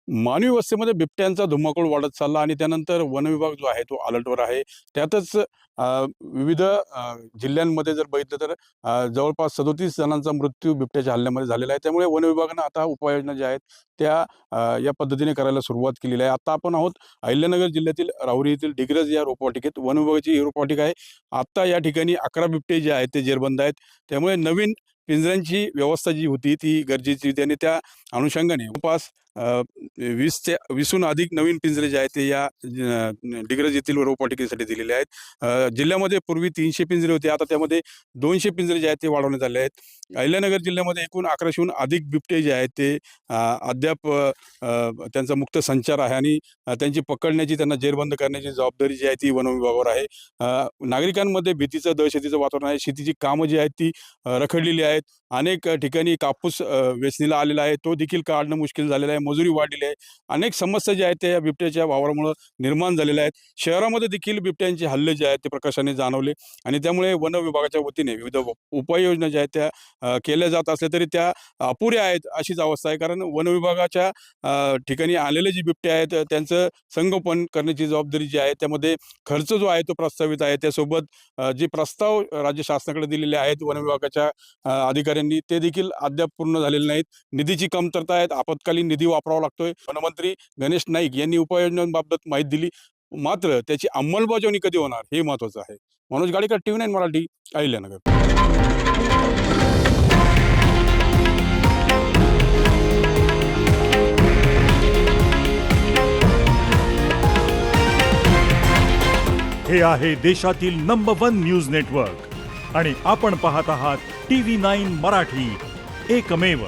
मानवी वस्तीमध्ये बिबट्यांचा धुमाकूळ वाढत चालला आणि त्यानंतर वन विभाग जो आहे तो अलर्टवर आहे. त्यातच विविध जिल्ह्यांमध्ये जर बघितलं तर जवळपास 37 जणांचा मृत्यू बिबट्याच्या हल्ल्यामध्ये झालेला आहे. त्यामुळे वन विभागानं आता उपाययोजना ज्या आहेत त्या या पद्धतीने करायला सुरुवात केलेली आहे. आता आपण आहोत अहिल्यानगर जिल्ह्यातील राहुरी येथील डिग्रज या रोपवाटिकेत. वन विभागाची ही रोपवाटिका आहे. आता या ठिकाणी 11 बिबटे जे आहेत ते जेरबंद आहेत. त्यामुळे नवीन पिंजऱ्यांची व्यवस्था जी होती ती गरजेची होती आणि त्या अनुषंगाने जवळपास 20हून अधिक नवीन पिंजरे जे आहेत ते या डिग्रज येथील रोपवाटिकेसाठी दिलेले आहेत. जिल्ह्यामध्ये पूर्वी 300 पिंजरे होते, आता त्यामध्ये 200 पिंजरे जे आहेत ते वाढवण्यात आले आहेत. अहिल्यानगर जिल्ह्यामध्ये एकूण 1100हून अधिक बिबटे जे आहेत ते अद्याप त्यांचा मुक्त संचार आहे आणि त्यांची पकडण्याची, त्यांना जेरबंद करण्याची जबाबदारी जी आहे ती वन विभागावर आहे. नागरिकांमध्ये भीतीचं, दहशतीचं वातावरण आहे. शेतीची कामं जी आहेत ती रखडलेली आहेत. अनेक ठिकाणी कापूस वेचणीला आलेला आहे, तो देखील काढणं मुश्किल झालेलं आहे. मजुरी वाढलेली आहे. अनेक समस्या ज्या आहेत त्या या बिबट्याच्या वावरामुळं निर्माण झालेल्या आहेत. शहरामध्ये देखील बिबट्यांचे हल्ले जे आहेत ते प्रकर्षाने जाणवले आणि त्यामुळे वन विभागाच्या वतीने विविध उपाययोजना ज्या आहेत त्या केल्या जात असल्या तरी त्या अपुऱ्या आहेत अशीच अवस्था आहे. कारण वन विभागाच्या ठिकाणी आलेले जे बिबटे आहेत त्यांचं संगोपन करण्याची जबाबदारी जी आहे, त्यामध्ये खर्च जो आहे तो प्रस्तावित आहे. त्यासोबत जे प्रस्ताव राज्य शासनाकडे दिलेले आहेत वन विभागाच्या अधिकाऱ्यांनी, ते देखील अद्याप पूर्ण झालेले नाहीत. निधीची कमतरता आहे. आपत्कालीन निधी वापरावा लागतोय. वनमंत्री गणेश नाईक यांनी उपाययोजनांबाबत माहिती दिली, मात्र त्याची अंमलबजावणी कधी होणार हे महत्त्वाचं आहे. मनोज गाडेकर, TV9 मराठी, अहिल्यानगर. हे आहे देशातील नंबर 1 न्यूज नेटवर्क आणि आपण पाहत आहात TV9 मराठी, एकमेव.